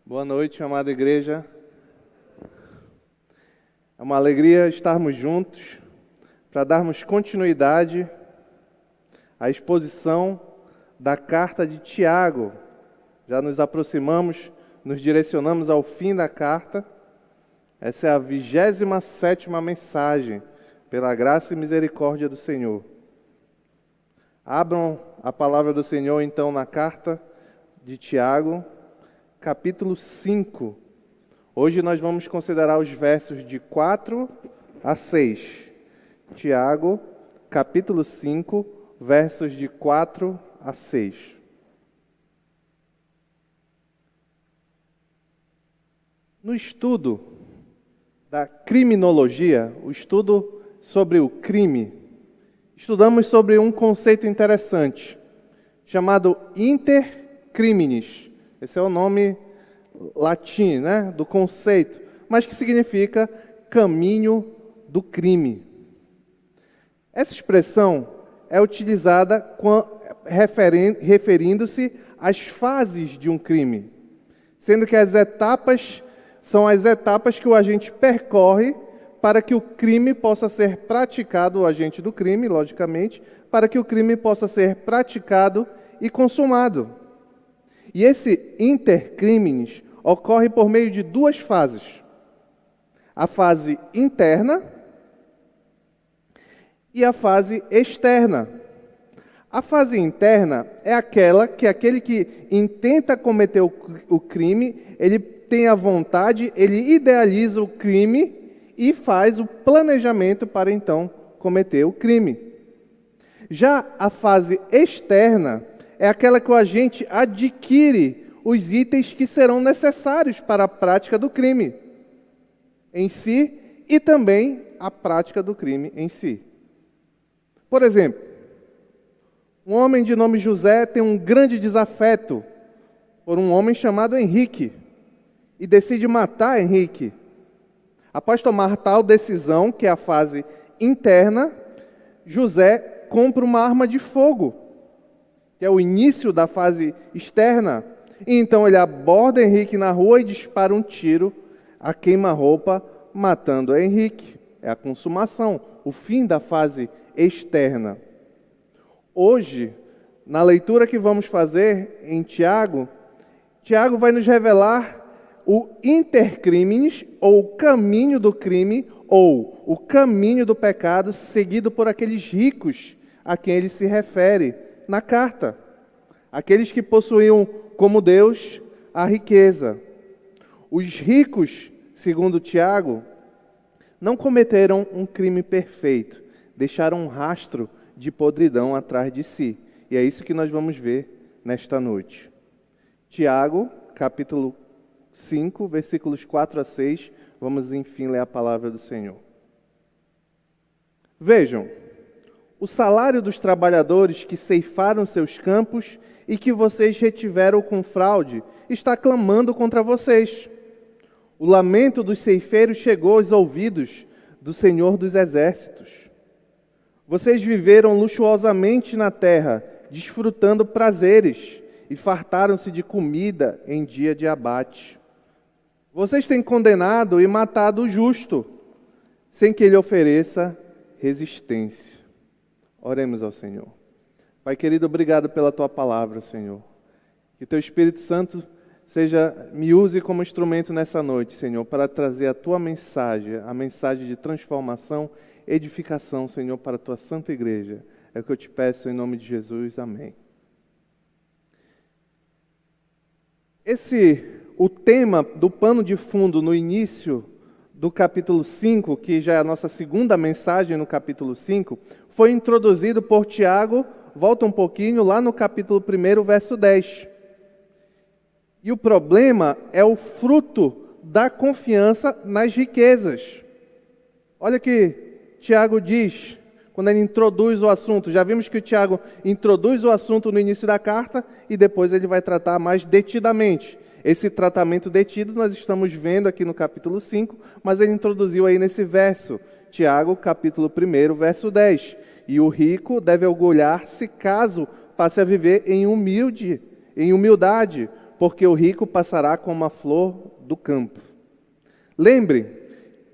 Boa noite, amada igreja. É uma alegria estarmos juntos para darmos continuidade à exposição da carta de Tiago. Já nos aproximamos, nos direcionamos ao fim da carta. Essa é a 27ª mensagem, pela graça e misericórdia do Senhor. Abram a palavra do Senhor então na carta de Tiago, capítulo 5. Hoje nós vamos considerar os versos de 4 a 6. Tiago, capítulo 5, versos de 4 a 6. No estudo da criminologia, o estudo sobre o crime, estudamos sobre um conceito interessante, chamado inter criminis. Esse é o nome latim, do conceito, mas que significa caminho do crime. Essa expressão é utilizada referindo-se às fases de um crime, sendo que as etapas são as etapas que o agente percorre para que o crime possa ser praticado, o agente do crime, logicamente, para que o crime possa ser praticado e consumado. E esse intercrimes ocorre por meio de duas fases. A fase interna e a fase externa. A fase interna é aquela que aquele que intenta cometer o crime, ele tem a vontade, ele idealiza o crime e faz o planejamento para então cometer o crime. Já a fase externa é aquela que o agente adquire os itens que serão necessários para a prática do crime em si e também a prática do crime em si. Por exemplo, um homem de nome José tem um grande desafeto por um homem chamado Henrique e decide matar Henrique. Após tomar tal decisão, que é a fase interna, José compra uma arma de fogo, que é o início da fase externa. E então ele aborda Henrique na rua e dispara um tiro a queima-roupa, matando Henrique. É a consumação, o fim da fase externa. Hoje, na leitura que vamos fazer em Tiago, Tiago vai nos revelar o intercrimes, ou o caminho do crime, ou o caminho do pecado, seguido por aqueles ricos a quem ele se refere na carta. Aqueles que possuíam como Deus a riqueza. Os ricos, segundo Tiago, não cometeram um crime perfeito, deixaram um rastro de podridão atrás de si. E é isso que nós vamos ver nesta noite. Tiago, capítulo 5, versículos 4 a 6, vamos enfim ler a palavra do Senhor. Vejam, o salário dos trabalhadores que ceifaram seus campos e que vocês retiveram com fraude está clamando contra vocês. O lamento dos ceifeiros chegou aos ouvidos do Senhor dos Exércitos. Vocês viveram luxuosamente na terra, desfrutando prazeres, e fartaram-se de comida em dia de abate. Vocês têm condenado e matado o justo, sem que ele ofereça resistência. Oremos ao Senhor. Pai querido, obrigado pela Tua palavra, Senhor. Que Teu Espírito Santo me use como instrumento nessa noite, Senhor, para trazer a Tua mensagem, a mensagem de transformação, edificação, Senhor, para a Tua Santa Igreja. É o que eu te peço em nome de Jesus. Amém. O tema do pano de fundo no início do capítulo 5, que já é a nossa segunda mensagem no capítulo 5, foi introduzido por Tiago, volta um pouquinho, lá no capítulo 1, verso 10. E o problema é o fruto da confiança nas riquezas. Olha que Tiago diz, quando ele introduz o assunto. Já vimos que o Tiago introduz o assunto no início da carta e depois ele vai tratar mais detidamente. Esse tratamento detido nós estamos vendo aqui no capítulo 5, mas ele introduziu aí nesse verso, Tiago, capítulo 1, verso 10. E o rico deve orgulhar-se caso passe a viver em humildade, porque o rico passará como a flor do campo. Lembre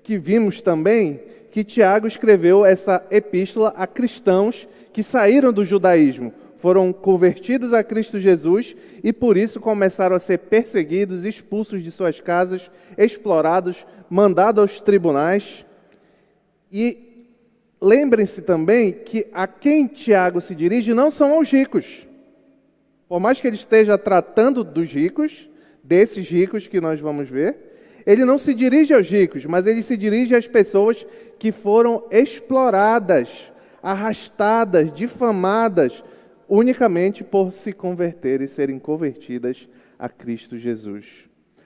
que vimos também que Tiago escreveu essa epístola a cristãos que saíram do judaísmo, foram convertidos a Cristo Jesus e por isso começaram a ser perseguidos, expulsos de suas casas, explorados, mandados aos tribunais. E lembrem-se também que a quem Tiago se dirige não são aos ricos. Por mais que ele esteja tratando dos ricos, desses ricos que nós vamos ver, ele não se dirige aos ricos, mas ele se dirige às pessoas que foram exploradas, arrastadas, difamadas, unicamente por se converterem e serem convertidas a Cristo Jesus.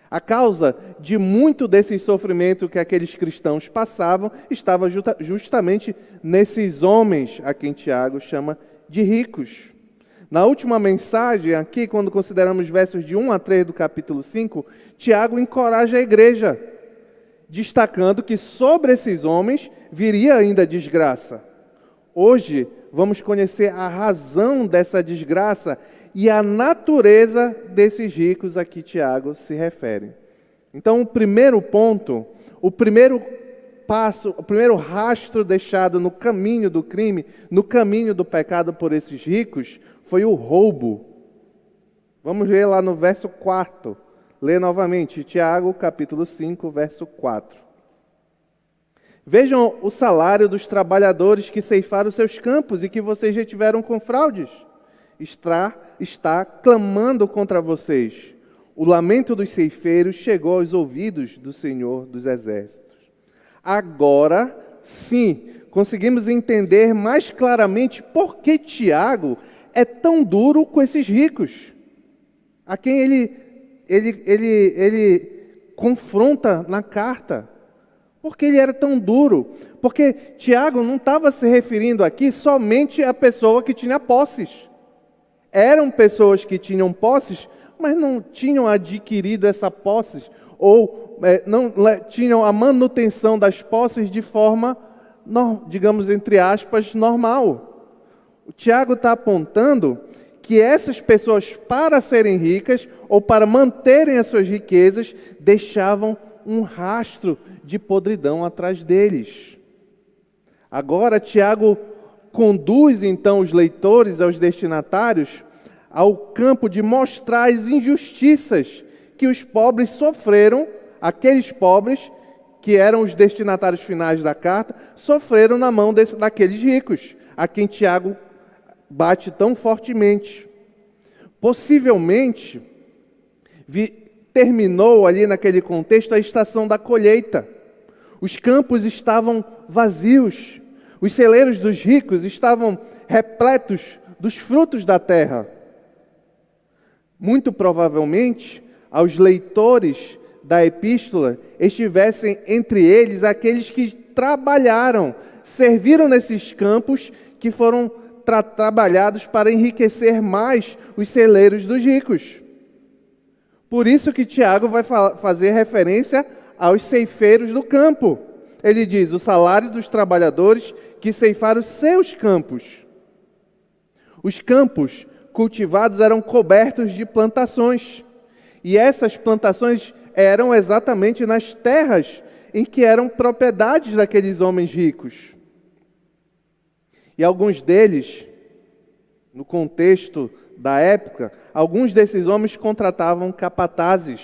A causa de muito desse sofrimento que aqueles cristãos passavam estava justamente nesses homens a quem Tiago chama de ricos. Na última mensagem aqui, quando consideramos versos de 1 a 3 do capítulo 5, Tiago encoraja a igreja, destacando que sobre esses homens viria ainda desgraça. Hoje, vamos conhecer a razão dessa desgraça e a natureza desses ricos a que Tiago se refere. Então, o primeiro ponto, o primeiro passo, o primeiro rastro deixado no caminho do crime, no caminho do pecado por esses ricos, foi o roubo. Vamos ver lá no verso 4. Lê novamente, Tiago, capítulo 5, verso 4. Vejam o salário dos trabalhadores que ceifaram seus campos e que vocês retiveram com fraudes. Está clamando contra vocês. O lamento dos ceifeiros chegou aos ouvidos do Senhor dos Exércitos. Agora, sim, conseguimos entender mais claramente por que Tiago é tão duro com esses ricos, a quem ele confronta na carta. Por que ele era tão duro? Porque Tiago não estava se referindo aqui somente à pessoa que tinha posses. Eram pessoas que tinham posses, mas não tinham adquirido essa posses, ou não tinham a manutenção das posses de forma, digamos, entre aspas, normal. O Tiago está apontando que essas pessoas, para serem ricas, ou para manterem as suas riquezas, deixavam um rastro de podridão atrás deles. Agora, Tiago conduz então os leitores, aos destinatários, ao campo de mostrar as injustiças que os pobres sofreram, aqueles pobres que eram os destinatários finais da carta, sofreram na mão daqueles ricos, a quem Tiago bate tão fortemente. Possivelmente, terminou ali naquele contexto a estação da colheita. Os campos estavam vazios. Os celeiros dos ricos estavam repletos dos frutos da terra. Muito provavelmente, aos leitores da epístola, estivessem entre eles aqueles que trabalharam, serviram nesses campos que foram trabalhados para enriquecer mais os celeiros dos ricos. Por isso que Tiago vai fazer referência aos ceifeiros do campo. Ele diz, o salário dos trabalhadores que ceifaram seus campos. Os campos cultivados eram cobertos de plantações. E essas plantações eram exatamente nas terras em que eram propriedades daqueles homens ricos. E alguns deles, no contexto da época, alguns desses homens contratavam capatazes.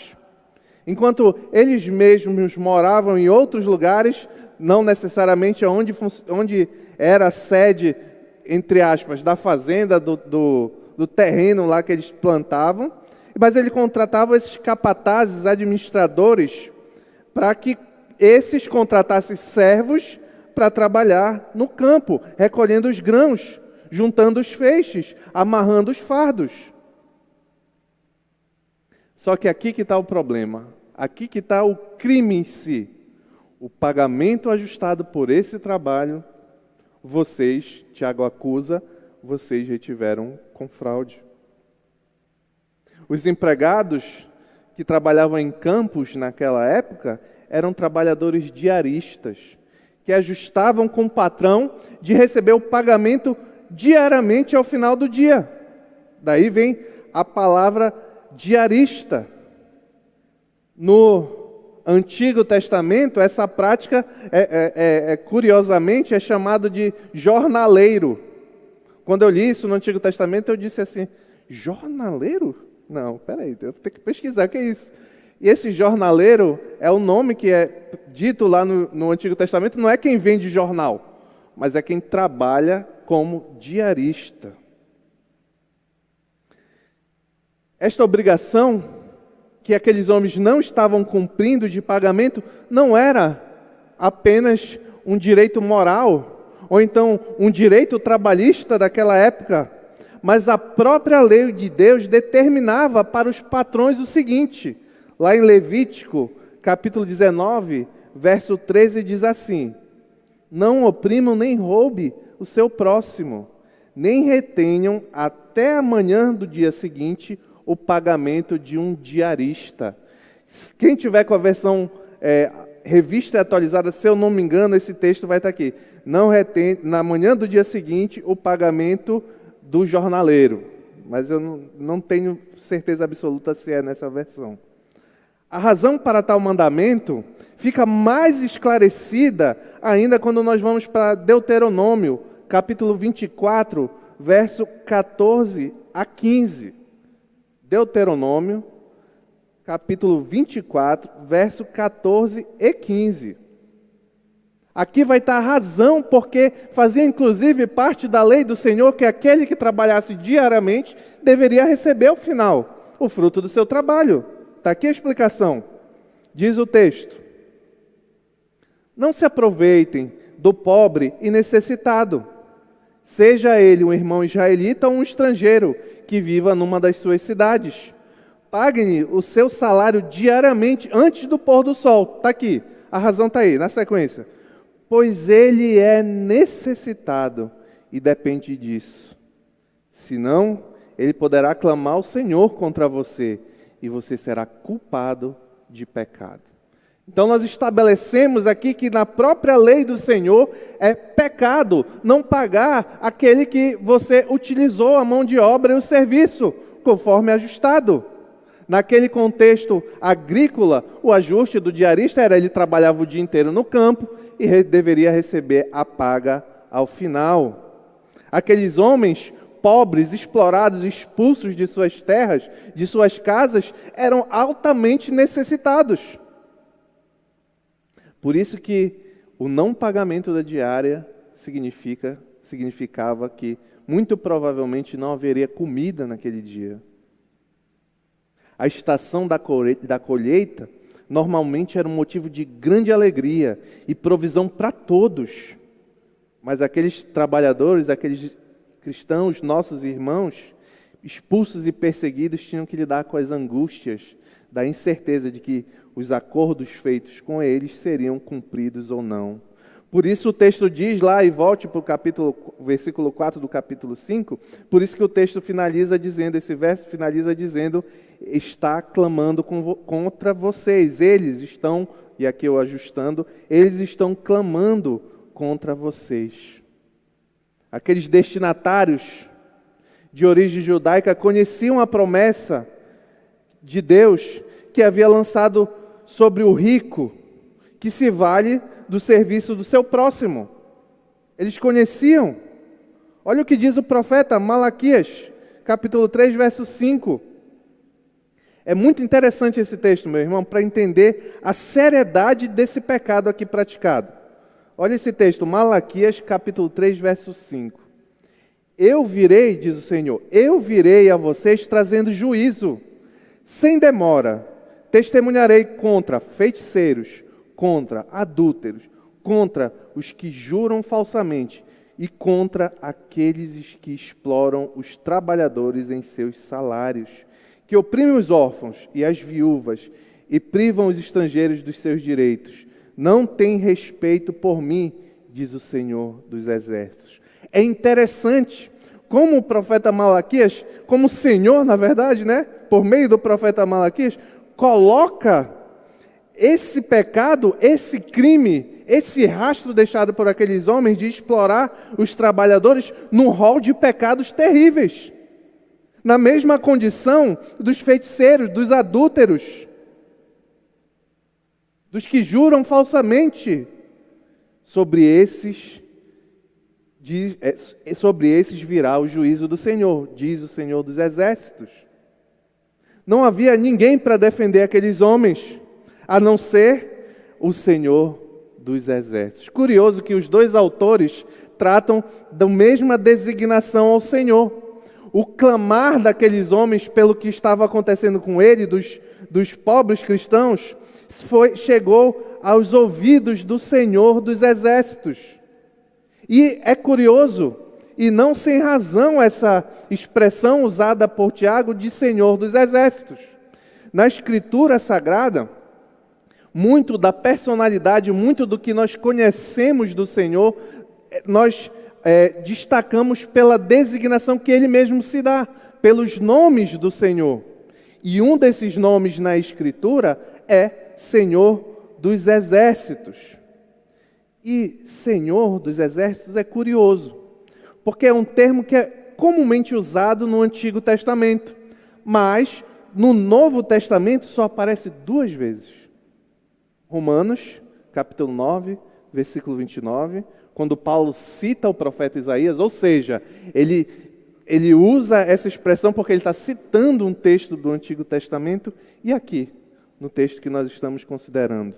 Enquanto eles mesmos moravam em outros lugares, não necessariamente onde era a sede, entre aspas, da fazenda, do terreno lá que eles plantavam, mas ele contratava esses capatazes, administradores, para que esses contratassem servos para trabalhar no campo, recolhendo os grãos, juntando os feixes, amarrando os fardos. Só que aqui que está o problema, aqui que está o crime em si. O pagamento ajustado por esse trabalho, vocês, Tiago acusa, vocês retiveram com fraude. Os empregados que trabalhavam em campos naquela época eram trabalhadores diaristas, que ajustavam com o patrão de receber o pagamento diariamente ao final do dia. Daí vem a palavra diarista. No Antigo Testamento, essa prática, curiosamente, é chamado de jornaleiro. Quando eu li isso no Antigo Testamento, eu disse assim, jornaleiro? Não, peraí, eu vou ter que pesquisar o que é isso. E esse jornaleiro é o nome que é dito lá no Antigo Testamento, não é quem vende jornal, mas é quem trabalha como diarista. Esta obrigação que aqueles homens não estavam cumprindo de pagamento não era apenas um direito moral, ou então um direito trabalhista daquela época, mas a própria lei de Deus determinava para os patrões o seguinte, lá em Levítico, capítulo 19, verso 13, diz assim: não oprimam nem roube o seu próximo, nem retenham até amanhã do dia seguinte o pagamento de um diarista. Quem tiver com a versão revista e atualizada, se eu não me engano, esse texto vai estar aqui. Não retém, na manhã do dia seguinte, o pagamento do jornaleiro. Mas eu não tenho certeza absoluta se é nessa versão. A razão para tal mandamento fica mais esclarecida ainda quando nós vamos para Deuteronômio, capítulo 24, verso 14 a 15. Deuteronômio, capítulo 24, verso 14 e 15. Aqui vai estar a razão porque fazia inclusive parte da lei do Senhor que aquele que trabalhasse diariamente deveria receber ao final o fruto do seu trabalho. Está aqui a explicação. Diz o texto: não se aproveitem do pobre e necessitado, seja ele um irmão israelita ou um estrangeiro que viva numa das suas cidades. Pague-lhe o seu salário diariamente antes do pôr do sol. Está aqui, a razão está aí, na sequência. Pois ele é necessitado e depende disso. Senão, ele poderá clamar ao Senhor contra você e você será culpado de pecado. Então nós estabelecemos aqui que na própria lei do Senhor é pecado não pagar aquele que você utilizou a mão de obra e o serviço, conforme ajustado. Naquele contexto agrícola, o ajuste do diarista era ele trabalhava o dia inteiro no campo e deveria receber a paga ao final. Aqueles homens pobres, explorados, expulsos de suas terras, de suas casas, eram altamente necessitados. Por isso que o não pagamento da diária significava que muito provavelmente não haveria comida naquele dia. A estação da colheita normalmente era um motivo de grande alegria e provisão para todos. Mas aqueles trabalhadores, aqueles cristãos, nossos irmãos, expulsos e perseguidos, tinham que lidar com as angústias da incerteza de que os acordos feitos com eles seriam cumpridos ou não. Por isso o texto diz lá, e volte para o versículo 4 do capítulo 5, por isso que o texto finaliza dizendo, esse verso finaliza dizendo, está clamando contra vocês. Eles estão, e aqui eu ajustando, eles estão clamando contra vocês. Aqueles destinatários de origem judaica conheciam a promessa de Deus que havia lançado sobre o rico, que se vale do serviço do seu próximo. Eles conheciam. Olha o que diz o profeta Malaquias, capítulo 3, verso 5. É muito interessante esse texto, meu irmão, para entender a seriedade desse pecado aqui praticado. Olha esse texto, Malaquias, capítulo 3, verso 5. Eu virei, diz o Senhor, eu virei a vocês trazendo juízo, sem demora. Testemunharei contra feiticeiros, contra adúlteros, contra os que juram falsamente e contra aqueles que exploram os trabalhadores em seus salários, que oprimem os órfãos e as viúvas e privam os estrangeiros dos seus direitos. Não têm respeito por mim, diz o Senhor dos Exércitos. É interessante como o profeta Malaquias, como o Senhor, na verdade, né, por meio do profeta Malaquias, coloca esse pecado, esse crime, esse rastro deixado por aqueles homens de explorar os trabalhadores num rol de pecados terríveis. na mesma condição dos feiticeiros, dos adúlteros, dos que juram falsamente. Sobre esses virá o juízo do Senhor, diz o Senhor dos Exércitos. Não havia ninguém para defender aqueles homens, a não ser o Senhor dos Exércitos. Curioso que os dois autores tratam da mesma designação ao Senhor. O clamar daqueles homens pelo que estava acontecendo com ele, dos pobres cristãos, chegou aos ouvidos do Senhor dos Exércitos. E é curioso, e não sem razão, essa expressão usada por Tiago de Senhor dos Exércitos. Na Escritura Sagrada, muito da personalidade, muito do que nós conhecemos do Senhor, nós destacamos pela designação que Ele mesmo se dá, pelos nomes do Senhor. E um desses nomes na Escritura é Senhor dos Exércitos. E Senhor dos Exércitos é curioso, porque é um termo que é comumente usado no Antigo Testamento, mas no Novo Testamento só aparece 2 vezes. Romanos, capítulo 9, versículo 29, quando Paulo cita o profeta Isaías, ou seja, ele usa essa expressão porque ele está citando um texto do Antigo Testamento, e aqui, no texto que nós estamos considerando.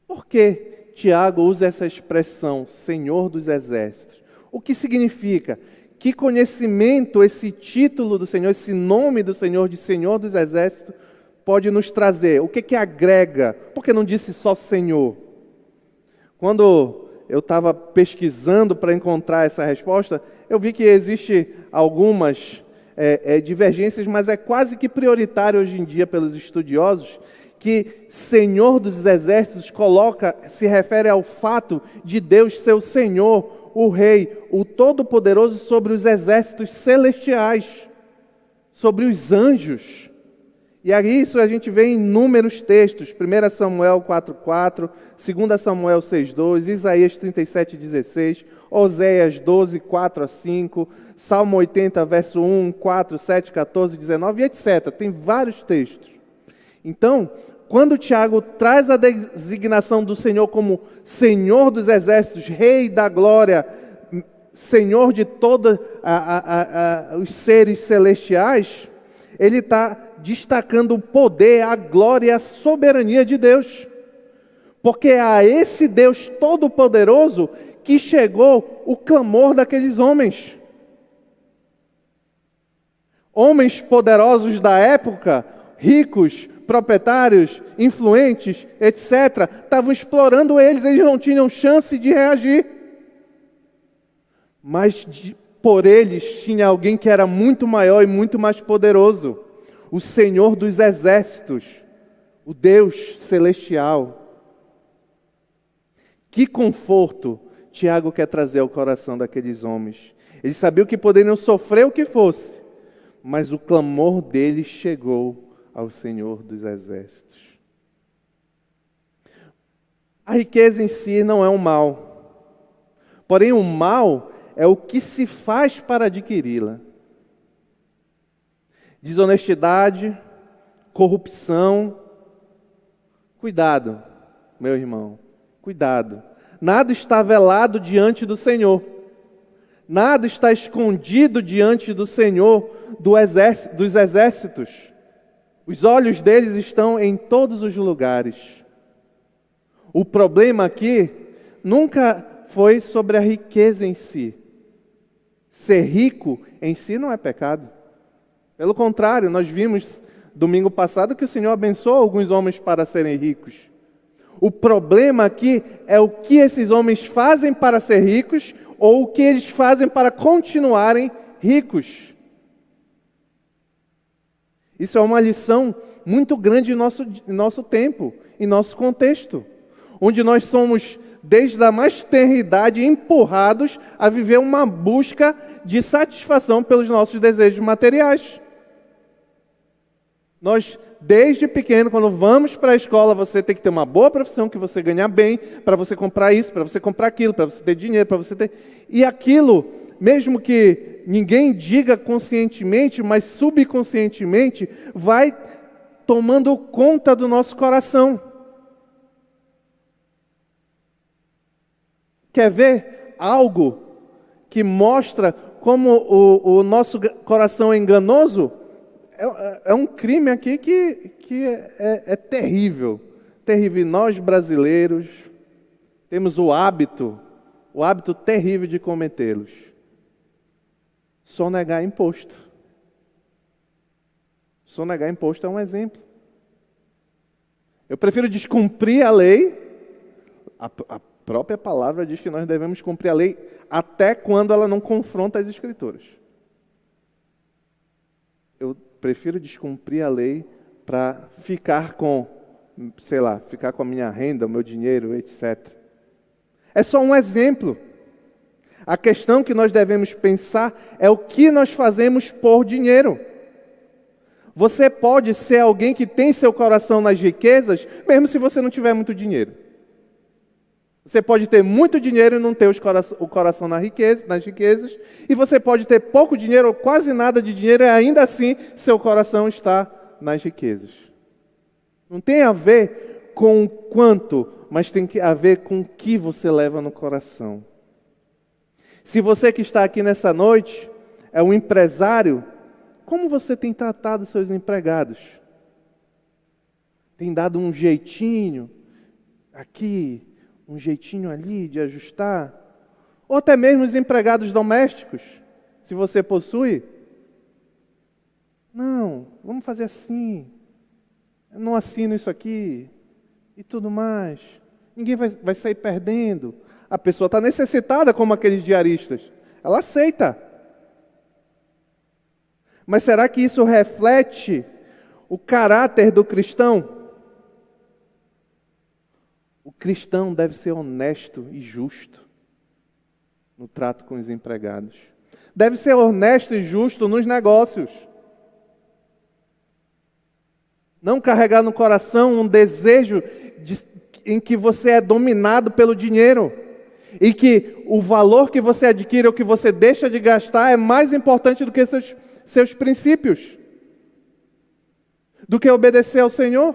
Por que Tiago usa essa expressão, Senhor dos Exércitos? O que significa? Que conhecimento esse título do Senhor, esse nome do Senhor de Senhor dos Exércitos pode nos trazer? O que agrega? Por que não disse só Senhor? Quando eu estava pesquisando para encontrar essa resposta, eu vi que existe algumas divergências, mas é quase que prioritário hoje em dia pelos estudiosos que Senhor dos Exércitos se refere ao fato de Deus ser o Senhor, o Rei, o Todo-Poderoso sobre os exércitos celestiais, sobre os anjos. E aí isso a gente vê em inúmeros textos, 1 Samuel 4:4, 2 Samuel 6:2, Isaías 37:16, Oséias 12:4-5, Salmo 80, verso 1, 4, 7, 14, 19, e etc. Tem vários textos. Então, quando Tiago traz a designação do Senhor como Senhor dos Exércitos, Rei da Glória, Senhor de todos os seres celestiais, ele está destacando o poder, a glória e a soberania de Deus. Porque é a esse Deus Todo-Poderoso que chegou o clamor daqueles homens. Homens poderosos da época, ricos, proprietários, influentes, etc., estavam explorando eles não tinham chance de reagir. Mas por eles tinha alguém que era muito maior e muito mais poderoso, o Senhor dos Exércitos, o Deus celestial. Que conforto Tiago quer trazer ao coração daqueles homens. Eles sabiam que poderiam sofrer o que fosse, mas o clamor deles chegou ao Senhor dos Exércitos. A riqueza em si não é um mal. Porém, o mal é o que se faz para adquiri-la. Desonestidade, corrupção. Cuidado, meu irmão, cuidado. Nada está velado diante do Senhor. Nada está escondido diante do Senhor dos exércitos. Os olhos deles estão em todos os lugares. O problema aqui nunca foi sobre a riqueza em si. Ser rico em si não é pecado. Pelo contrário, nós vimos domingo passado que o Senhor abençoou alguns homens para serem ricos. O problema aqui é o que esses homens fazem para ser ricos ou o que eles fazem para continuarem ricos. Isso é uma lição muito grande em nosso tempo, em nosso contexto, onde nós somos, desde a mais tenra idade, empurrados a viver uma busca de satisfação pelos nossos desejos materiais. Nós, desde pequeno, quando vamos para a escola, você tem que ter uma boa profissão, que você ganha bem, para você comprar isso, para você comprar aquilo, para você ter dinheiro, para você ter... E aquilo mesmo que ninguém diga conscientemente, mas subconscientemente, vai tomando conta do nosso coração. Quer ver algo que mostra como o nosso coração é enganoso? É um crime aqui que é terrível. Terrível. E nós brasileiros temos o hábito terrível de cometê-los. Sonegar imposto. Sonegar imposto é um exemplo. Eu prefiro descumprir a lei. A própria palavra diz que nós devemos cumprir a lei até quando ela não confronta as Escrituras. Eu prefiro descumprir a lei para ficar com, ficar com a minha renda, o meu dinheiro, etc. É só um exemplo. A questão que nós devemos pensar é o que nós fazemos por dinheiro. Você pode ser alguém que tem seu coração nas riquezas, mesmo se você não tiver muito dinheiro. Você pode ter muito dinheiro e não ter o coração nas riquezas, e você pode ter pouco dinheiro ou quase nada de dinheiro e ainda assim seu coração está nas riquezas. Não tem a ver com o quanto, mas tem a ver com o que você leva no coração. Se você que está aqui nessa noite é um empresário, como você tem tratado seus empregados? Tem dado um jeitinho aqui, um jeitinho ali de ajustar? Ou até mesmo os empregados domésticos, se você possui? Não, vamos fazer assim. Eu não assino isso aqui e tudo mais. Ninguém vai sair perdendo. A pessoa está necessitada, como aqueles diaristas. Ela aceita. Mas será que isso reflete o caráter do cristão? O cristão deve ser honesto e justo no trato com os empregados. Deve ser honesto e justo nos negócios. Não carregar no coração um desejo em que você é dominado pelo dinheiro. E que o valor que você adquire ou que você deixa de gastar é mais importante do que seus princípios. Do que obedecer ao Senhor.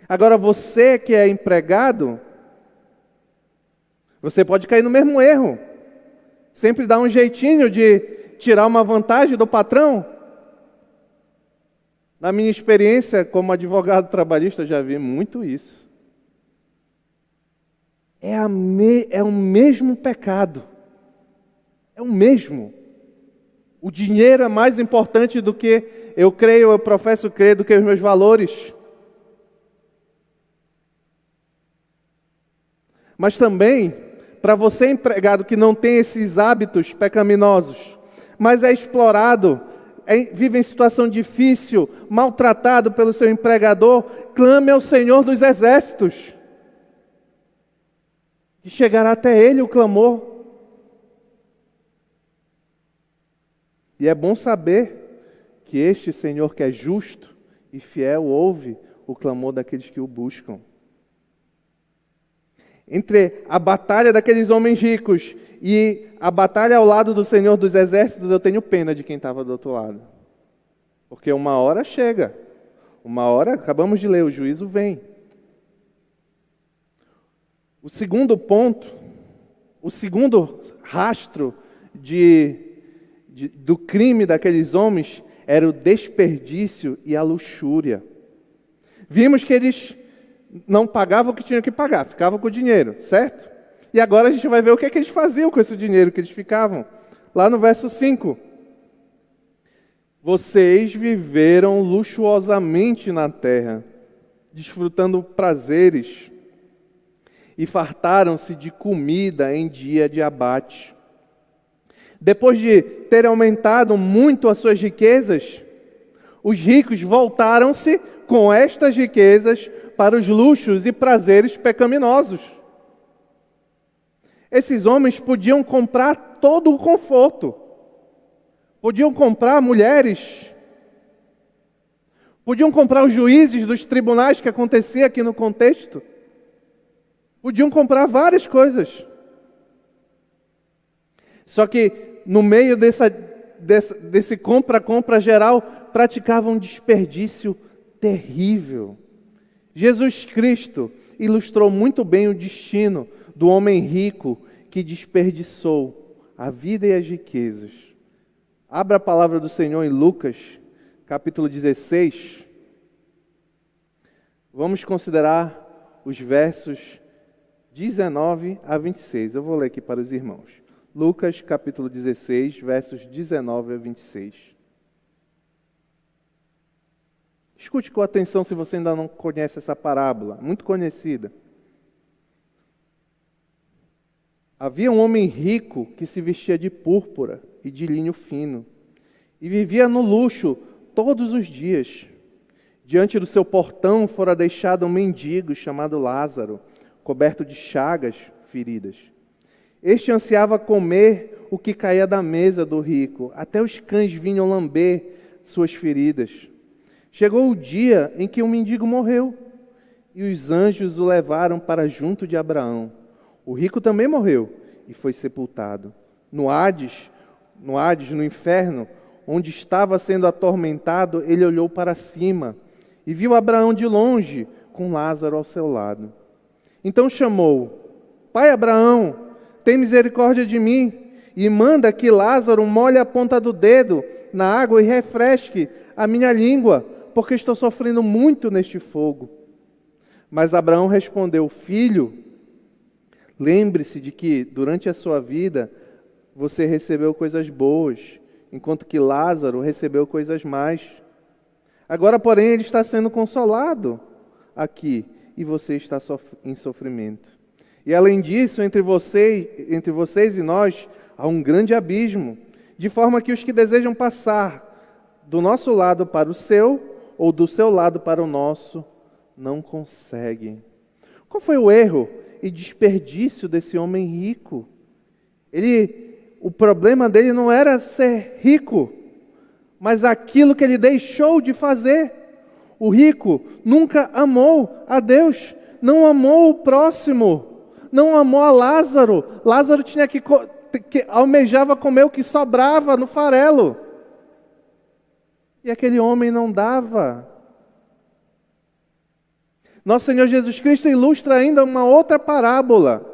Agora, você que é empregado, você pode cair no mesmo erro. Sempre dar um jeitinho de tirar uma vantagem do patrão. Na minha experiência como advogado trabalhista, já vi muito isso. É o mesmo pecado. É o mesmo. O dinheiro é mais importante do que eu professo crer, do que os meus valores. Mas também, para você empregado que não tem esses hábitos pecaminosos, mas é explorado, vive em situação difícil, maltratado pelo seu empregador, clame ao Senhor dos Exércitos. E chegará até Ele o clamor. E é bom saber que este Senhor que é justo e fiel ouve o clamor daqueles que o buscam. Entre a batalha daqueles homens ricos e a batalha ao lado do Senhor dos Exércitos, eu tenho pena de quem estava do outro lado. Porque uma hora chega. Uma hora, acabamos de ler, o juízo vem. O segundo ponto, o segundo rastro do crime daqueles homens era o desperdício e a luxúria. Vimos que eles não pagavam o que tinham que pagar, ficavam com o dinheiro, certo? E agora a gente vai ver o que é que eles faziam com esse dinheiro que eles ficavam. Lá no verso 5. Vocês viveram luxuosamente na terra, desfrutando prazeres, e fartaram-se de comida em dia de abate. Depois de ter aumentado muito as suas riquezas, os ricos voltaram-se com estas riquezas para os luxos e prazeres pecaminosos. Esses homens podiam comprar todo o conforto. Podiam comprar mulheres. Podiam comprar os juízes dos tribunais que acontecia aqui no contexto. Podiam comprar várias coisas. Só que no meio desse compra geral, praticava um desperdício terrível. Jesus Cristo ilustrou muito bem o destino do homem rico que desperdiçou a vida e as riquezas. Abra a palavra do Senhor em Lucas, capítulo 16. Vamos considerar os versos 19 a 26. Eu vou ler aqui para os irmãos. Lucas, capítulo 16, versos 19 a 26. Escute com atenção se você ainda não conhece essa parábola, muito conhecida. Havia um homem rico que se vestia de púrpura e de linho fino, e vivia no luxo todos os dias. Diante do seu portão fora deixado um mendigo chamado Lázaro, coberto de chagas, feridas. Este ansiava comer o que caía da mesa do rico, até os cães vinham lamber suas feridas. Chegou o dia em que o mendigo morreu, e os anjos o levaram para junto de Abraão. O rico também morreu e foi sepultado. No Hades, no inferno, onde estava sendo atormentado, ele olhou para cima e viu Abraão de longe, com Lázaro ao seu lado. Então chamou: Pai Abraão, tem misericórdia de mim, e manda que Lázaro molhe a ponta do dedo na água e refresque a minha língua, porque estou sofrendo muito neste fogo. Mas Abraão respondeu: Filho, lembre-se de que durante a sua vida você recebeu coisas boas, enquanto que Lázaro recebeu coisas más. Agora, porém, ele está sendo consolado aqui e você está em sofrimento. E além disso, entre vocês e nós, há um grande abismo, de forma que os que desejam passar do nosso lado para o seu, ou do seu lado para o nosso, não conseguem. Qual foi o erro e desperdício desse homem rico? O problema dele não era ser rico, mas aquilo que ele deixou de fazer. O rico nunca amou a Deus, não amou o próximo, não amou a Lázaro. Lázaro tinha que almejava comer o que sobrava no farelo. E aquele homem não dava. Nosso Senhor Jesus Cristo ilustra ainda uma outra parábola,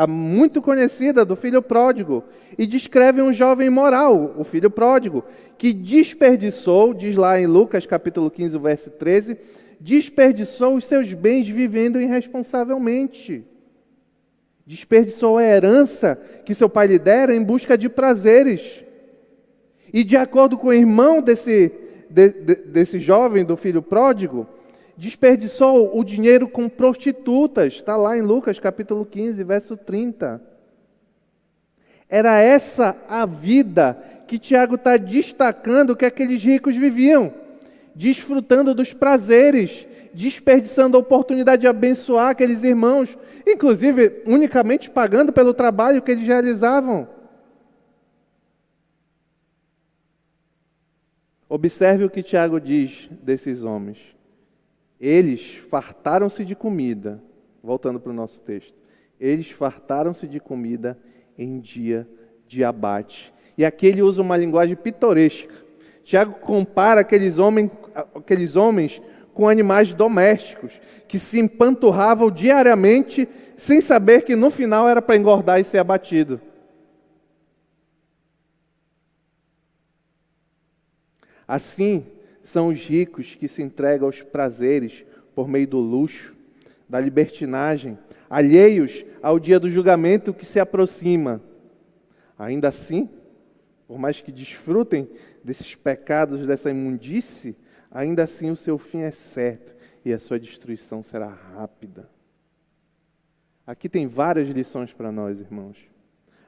muito conhecida, do filho pródigo, e descreve um jovem imoral, o filho pródigo, que desperdiçou, diz lá em Lucas capítulo 15, verso 13, desperdiçou os seus bens vivendo irresponsavelmente. Desperdiçou a herança que seu pai lhe dera em busca de prazeres. E de acordo com o irmão desse jovem, do filho pródigo, desperdiçou o dinheiro com prostitutas. Está lá em Lucas capítulo 15, verso 30. Era essa a vida que Tiago está destacando que aqueles ricos viviam. Desfrutando dos prazeres, desperdiçando a oportunidade de abençoar aqueles irmãos, inclusive unicamente pagando pelo trabalho que eles realizavam. Observe o que Tiago diz desses homens. Eles fartaram-se de comida, voltando para o nosso texto, eles fartaram-se de comida em dia de abate. E aqui ele usa uma linguagem pitoresca. Tiago compara aqueles homens com animais domésticos, que se empanturravam diariamente, sem saber que no final era para engordar e ser abatido. Assim são os ricos que se entregam aos prazeres por meio do luxo, da libertinagem, alheios ao dia do julgamento que se aproxima. Ainda assim, por mais que desfrutem desses pecados, dessa imundície, ainda assim o seu fim é certo e a sua destruição será rápida. Aqui tem várias lições para nós, irmãos.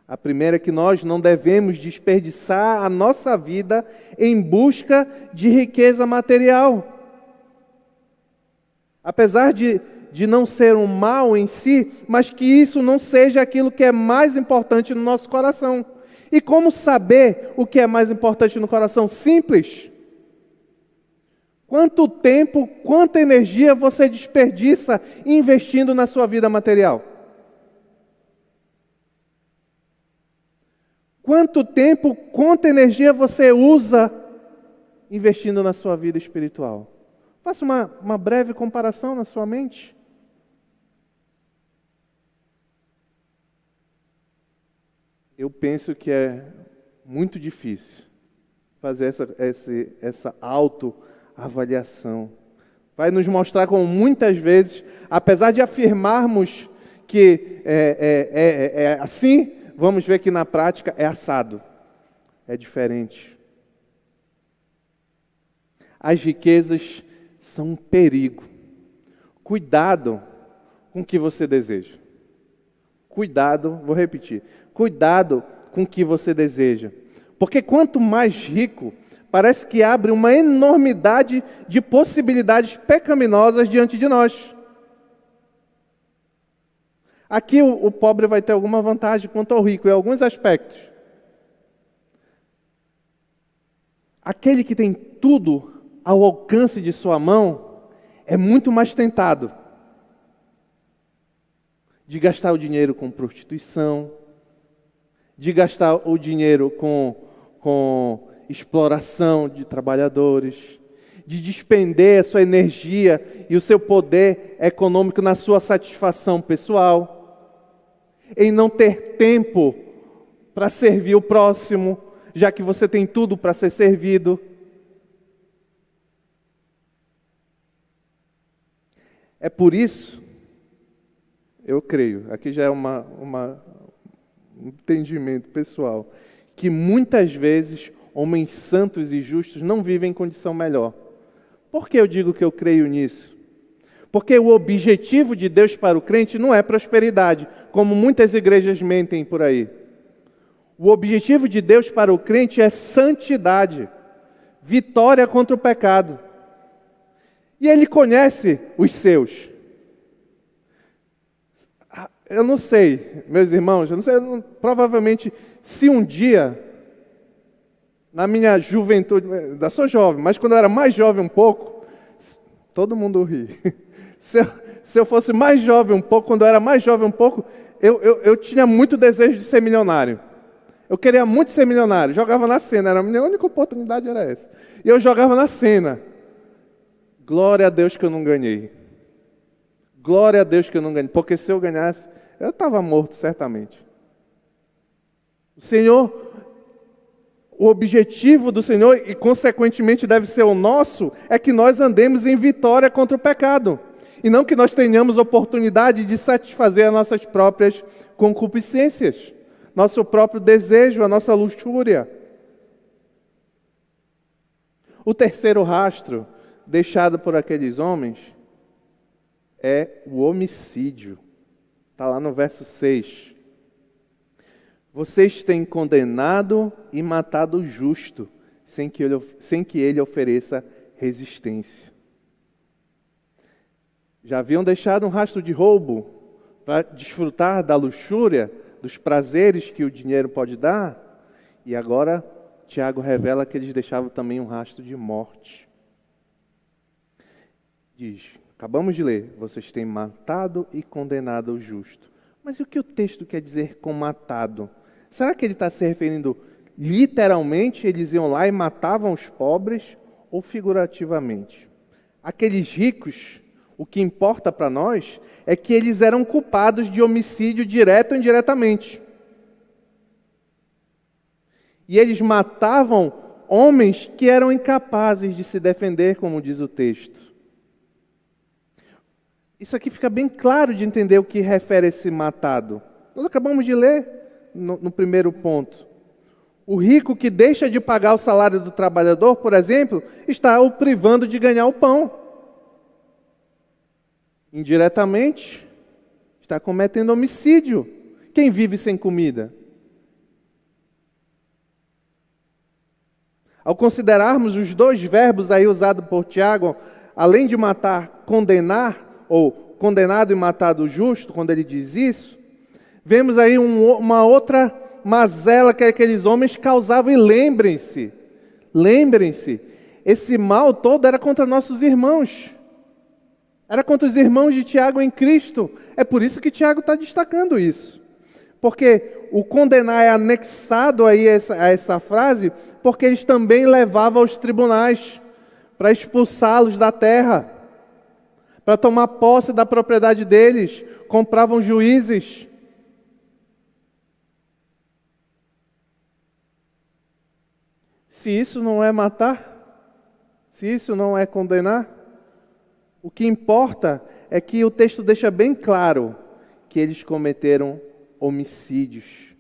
A primeira é que nós não devemos desperdiçar a nossa vida em busca de riqueza material. Apesar de não ser um mal em si, mas que isso não seja aquilo que é mais importante no nosso coração. E como saber o que é mais importante no coração? Simples. Quanto tempo, quanta energia você desperdiça investindo na sua vida material? Quanto tempo, quanta energia você usa investindo na sua vida espiritual? Faça uma breve comparação na sua mente. Eu penso que é muito difícil fazer essa autoavaliação. Vai nos mostrar como muitas vezes, apesar de afirmarmos que é assim, vamos ver que na prática é assado, é diferente. As riquezas são um perigo. Cuidado com o que você deseja. Cuidado, vou repetir, cuidado com o que você deseja. Porque quanto mais rico, parece que abre uma enormidade de possibilidades pecaminosas diante de nós. Aqui o pobre vai ter alguma vantagem quanto ao rico, em alguns aspectos. Aquele que tem tudo ao alcance de sua mão é muito mais tentado de gastar o dinheiro com prostituição, de gastar o dinheiro com exploração de trabalhadores, de despender a sua energia e o seu poder econômico na sua satisfação pessoal, em não ter tempo para servir o próximo, já que você tem tudo para ser servido. É por isso, eu creio, aqui já é um entendimento pessoal, que muitas vezes homens santos e justos não vivem em condição melhor. Por que eu digo que eu creio nisso? Porque o objetivo de Deus para o crente não é prosperidade, como muitas igrejas mentem por aí. O objetivo de Deus para o crente é santidade, vitória contra o pecado. E Ele conhece os seus. Eu não sei, meus irmãos, provavelmente se um dia, na minha juventude, ainda sou jovem, mas quando eu era mais jovem um pouco, todo mundo ri. Se eu fosse mais jovem um pouco, quando eu era mais jovem um pouco, eu tinha muito desejo de ser milionário. Eu queria muito ser milionário, jogava na Sena, a minha única oportunidade era essa. E eu jogava na Sena. Glória a Deus que eu não ganhei. Glória a Deus que eu não ganhei, porque se eu ganhasse, eu estava morto certamente. O Senhor, o objetivo do Senhor, e consequentemente deve ser o nosso, é que nós andemos em vitória contra o pecado. E não que nós tenhamos oportunidade de satisfazer as nossas próprias concupiscências, nosso próprio desejo, a nossa luxúria. O terceiro rastro deixado por aqueles homens é o homicídio. Está lá no verso 6. Vocês têm condenado e matado o justo, sem que ele ofereça resistência. Já haviam deixado um rastro de roubo para desfrutar da luxúria, dos prazeres que o dinheiro pode dar, e agora Tiago revela que eles deixavam também um rastro de morte. Diz, acabamos de ler, vocês têm matado e condenado o justo. Mas o que o texto quer dizer com matado? Será que ele está se referindo literalmente, eles iam lá e matavam os pobres, ou figurativamente? Aqueles ricos, o que importa para nós é que eles eram culpados de homicídio direto ou indiretamente. E eles matavam homens que eram incapazes de se defender, como diz o texto. Isso aqui fica bem claro de entender o que refere a esse matado. Nós acabamos de ler no primeiro ponto. O rico que deixa de pagar o salário do trabalhador, por exemplo, está o privando de ganhar o pão. Indiretamente, está cometendo homicídio. Quem vive sem comida? Ao considerarmos os dois verbos aí usados por Tiago, além de matar, condenar, ou condenado e matado o justo, quando ele diz isso, vemos aí uma outra mazela que aqueles homens causavam. E lembrem-se, esse mal todo era contra nossos irmãos. Era contra os irmãos de Tiago em Cristo. É por isso que Tiago está destacando isso. Porque o condenar é anexado aí a essa frase, porque eles também levavam aos tribunais para expulsá-los da terra, para tomar posse da propriedade deles, compravam juízes. Se isso não é matar, se isso não é condenar, o que importa é que o texto deixa bem claro que eles cometeram homicídios.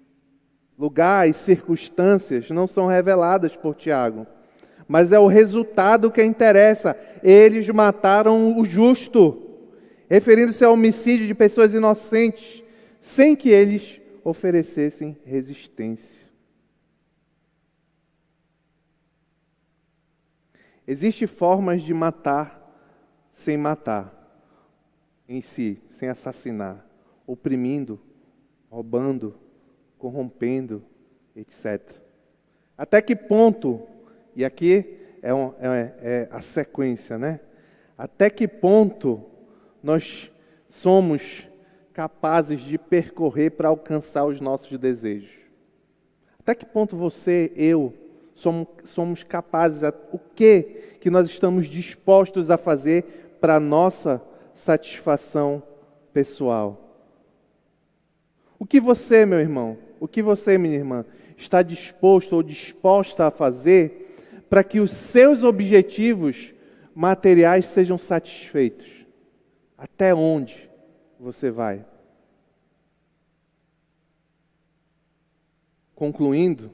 Lugar e circunstâncias não são reveladas por Tiago, mas é o resultado que interessa. Eles mataram o justo, referindo-se ao homicídio de pessoas inocentes, sem que eles oferecessem resistência. Existem formas de matar sem matar em si, sem assassinar, oprimindo, roubando, corrompendo, etc. Até que ponto, e aqui é a sequência, né? Até que ponto nós somos capazes de percorrer para alcançar os nossos desejos? Até que ponto você, eu, somos capazes, o que nós estamos dispostos a fazer para a nossa satisfação pessoal? O que você, meu irmão, o que você, minha irmã, está disposto ou disposta a fazer para que os seus objetivos materiais sejam satisfeitos? Até onde você vai? Concluindo,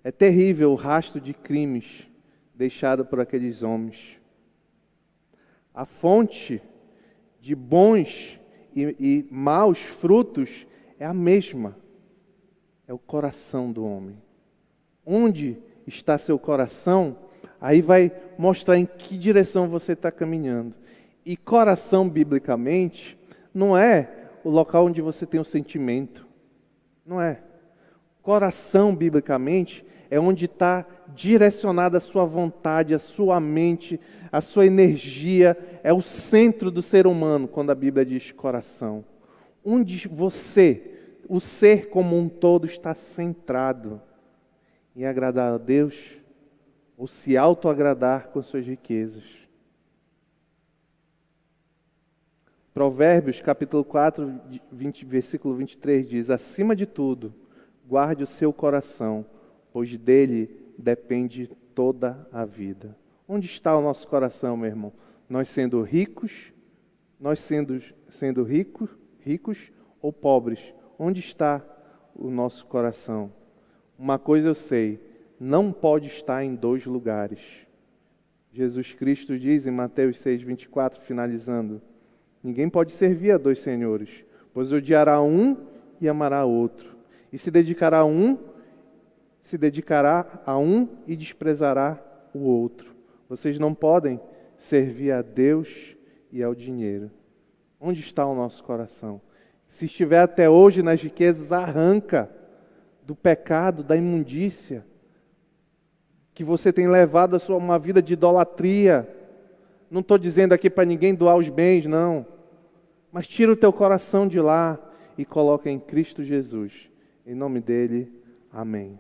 é terrível o rastro de crimes deixado por aqueles homens. A fonte de bons e maus frutos é a mesma. É o coração do homem. Onde está seu coração, aí vai mostrar em que direção você está caminhando. E coração, biblicamente, não é o local onde você tem o sentimento. Não é. Coração, biblicamente, é onde está direcionada a sua vontade, a sua mente, a sua energia. É o centro do ser humano, quando a Bíblia diz coração. Onde você, o ser como um todo, está centrado em agradar a Deus ou se autoagradar com suas riquezas. Provérbios, capítulo 4, versículo 23 diz: acima de tudo, guarde o seu coração, pois dele depende toda a vida. Onde está o nosso coração, meu irmão? Nós sendo ricos, ricos ou pobres, onde está o nosso coração? Uma coisa eu sei, não pode estar em dois lugares. Jesus Cristo diz em Mateus 6:24, finalizando: ninguém pode servir a dois senhores, pois odiará um e amará outro, e se dedicará a um e desprezará o outro. Vocês não podem servir a Deus e ao dinheiro. Onde está o nosso coração? Se estiver até hoje nas riquezas, arranca do pecado, da imundícia, que você tem levado a uma vida de idolatria. Não estou dizendo aqui para ninguém doar os bens, não. Mas tira o teu coração de lá e coloca em Cristo Jesus. Em nome dele, amém.